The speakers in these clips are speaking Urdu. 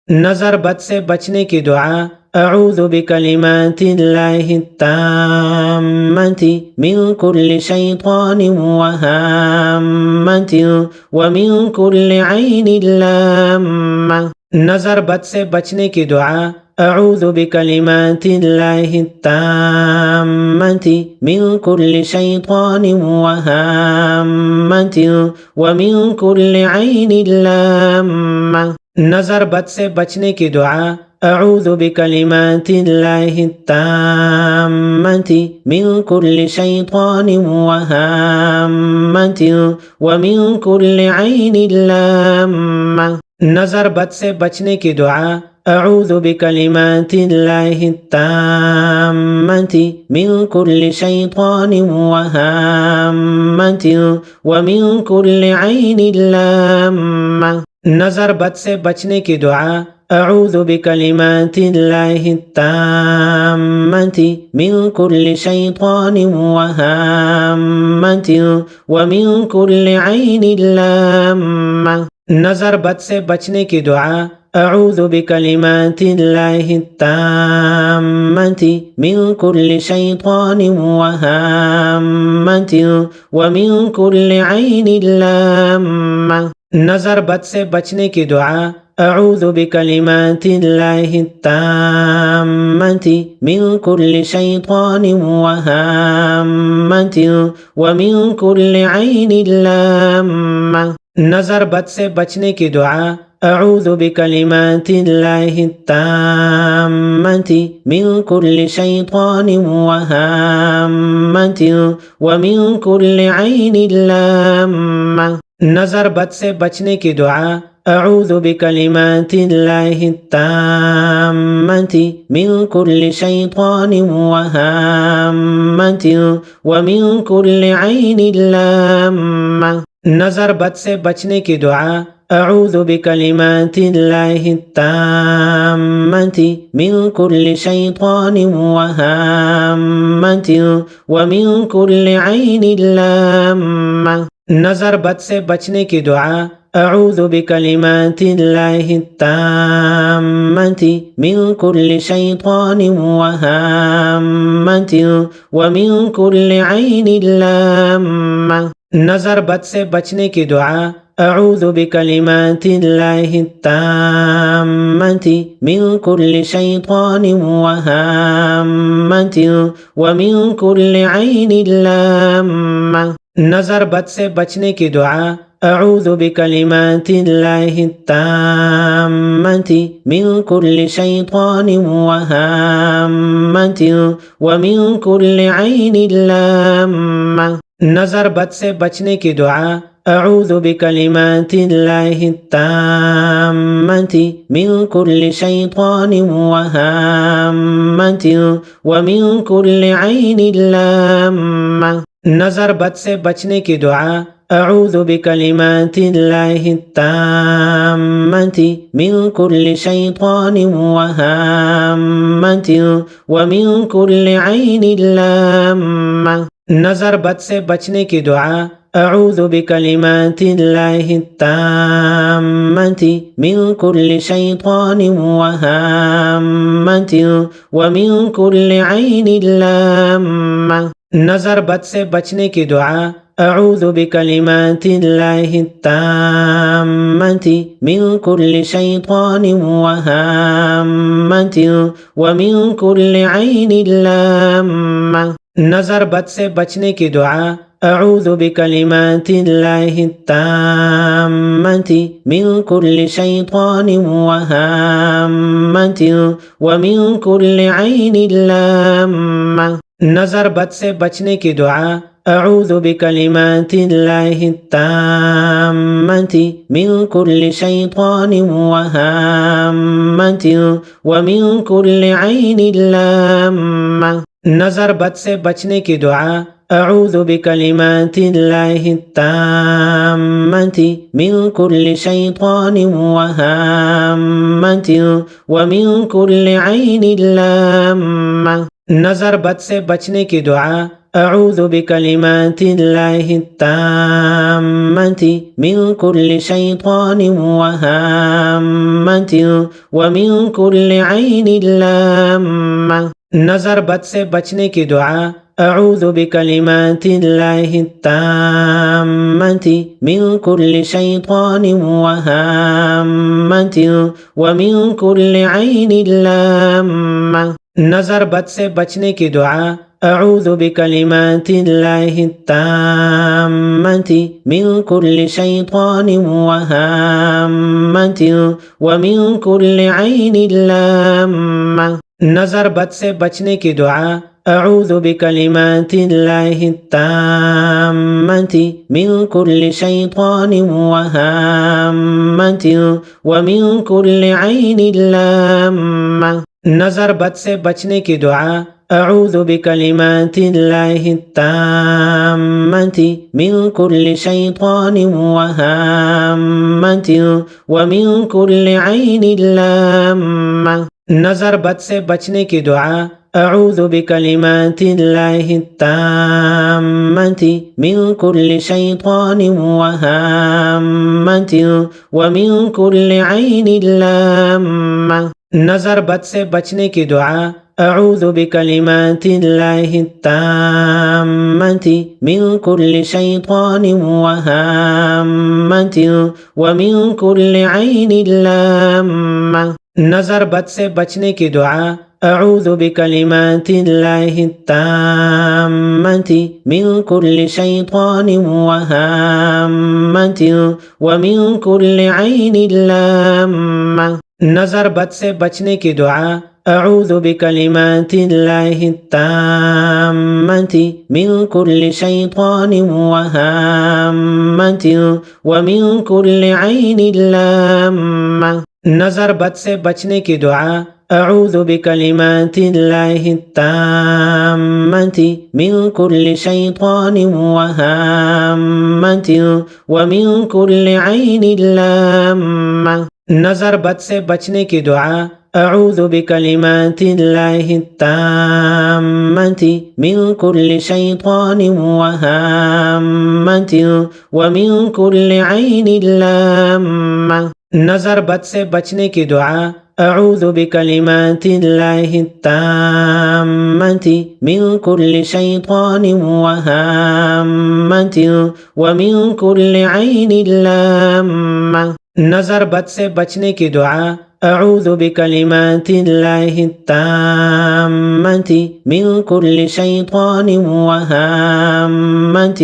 نظر بد سے بچنے کی دعا اعوذ بکلمات اللہ التامۃ من کل شیطان وہامۃ ومن کل عین لامہ۔ نظر بد سے بچنے کی دعا اعوذ بکلمات اللہ التامۃ من کل شیطان وہامۃ ومن کل عین لامہ۔ نظر بد سے بچنے کی دعا اعوذ بکلمات اللہ التامۃ من کل شیطان وہامۃ ومن کل عین لامہ۔ نظر بد سے بچنے کی دعا اعوذ بکلمات اللہ التامۃ من کل شیطان وہامۃ ومن کل عین لامہ۔ نظر بد سے بچنے کی دعا اعوذ بکلمات اللہ التامۃ من کل شیطان وہامۃ ومن کل عین لامہ۔ نظر بد سے بچنے کی دعا اعوذ بکلمات اللہ التامۃ من کل شیطان وہامۃ ومن کل عین لامہ۔ نظر بد سے بچنے کی دعا اعوذ بکلمات اللہ التامۃ من کل شیطان وہامۃ ومن کل عین لامہ۔ نظر بد سے بچنے کی دعا اعوذ بکلمات اللہ التامۃ من کل شیطان وہامۃ ومن کل عین لامہ۔ نظر بد سے بچنے کی دعا اعوذ بکلمات اللہ التامۃ من کل شیطان وہامۃ ومن کل عین لامہ۔ نظر بد سے بچنے کی دعا اعوذ بکلمات اللہ التامۃ من کل شیطان وہامۃ ومن کل عین لامہ۔ نظر بد سے بچنے کی دعا اعوذ بکلمات اللہ التامۃ من کل شیطان وہامۃ ومن کل عین لامہ۔ نظر بد سے بچنے کی دعا اعوذ بکلمات اللہ التامۃ من کل شیطان وہامۃ ومن کل عین لامہ۔ نظر بد سے بچنے کی دعا اعوذ بکلمات اللہ التامۃ من کل شیطان وہامۃ ومن کل عین لامہ۔ نظر بد سے بچنے کی دعا اعوذ بکلمات اللہ التامۃ من کل شیطان وہامۃ ومن کل عین لامہ۔ نظر بد سے بچنے کی دعا اعوذ بکلمات اللہ التامۃ من کل شیطان وہامۃ ومن کل عین لامہ۔ نظر بد سے بچنے کی دعا اعوذ بکلمات اللہ التامۃ من کل شیطان وہامۃ ومن کل عین لامہ۔ نظر بد سے بچنے کی دعا اعوذ بکلمات اللہ التامۃ من کل شیطان وہامۃ ومن کل عین لامہ۔ نظر بد سے بچنے کی دعا اعوذ بکلمات اللہ التامۃ من کل شیطان وہامۃ ومن کل عین لامہ۔ نظر بد سے بچنے کی دعا اعوذ بکلمات اللہ التامۃ من کل شیطان وہامۃ ومن کل عین لامہ۔ نظر بد سے بچنے کی دعا اعوذ بکلمات اللہ التامۃ من کل شیطان وہامۃ ومن کل عین لامہ۔ نظر بد سے بچنے کی دعا أعوذ بكلمات الله التامة من كل شيطان وهامة ومن كل عين لامة. نظر بد سے بچنے کی دعا. أعوذ بكلمات الله التامة من كل شيطان وهامة ومن كل عين لامة. نظر بد سے بچنے کی دعا. أعوذ بكلمات الله التامة من كل شيطان وهامة ومن كل عين لامة. نظر بد سے بچنے کی دعا. أعوذ بكلمات الله التامة من كل شيطان وهامة ومن كل عين لامة. نظر بد سے بچنے کی دعا. أعوذ بكلمات الله التامة من كل شيطان وهامة ومن كل عين لامة. نظر بد سے بچنے کی دعا. أعوذ بكلمات الله التامة من كل شيطان وهامة ومن كل عين لامة. نظر بد سے بچنے کی دعا. أعوذ بكلمات الله التامة من كل شيطان وهامة ومن كل عين لامة. نظر بد سے بچنے کی دعا. أعوذ بكلمات الله التامة من كل شيطان وهامة ومن كل عين لامة. نظر بد سے بچنے کی دعا. أعوذ بكلمات الله التامة من كل شيطان وهامة ومن كل عين لامة. نظر بد سے بچنے کی دعا. أعوذ بكلمات الله التامة من كل شيطان وهامة ومن كل عين لامة. نظر بد سے بچنے کی دعا. أعوذ بكلمات الله التامة من كل شيطان وهامة ومن كل عين لامة. نظر بد سے بچنے کی دعا. أعوذ بكلمات الله التامة من كل شيطان وهامة ومن كل عين لامة. نظر بد سے بچنے کی دعا. أعوذ بكلمات الله التامة من كل شيطان وهامة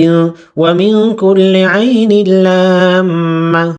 ومن كل عين لامة.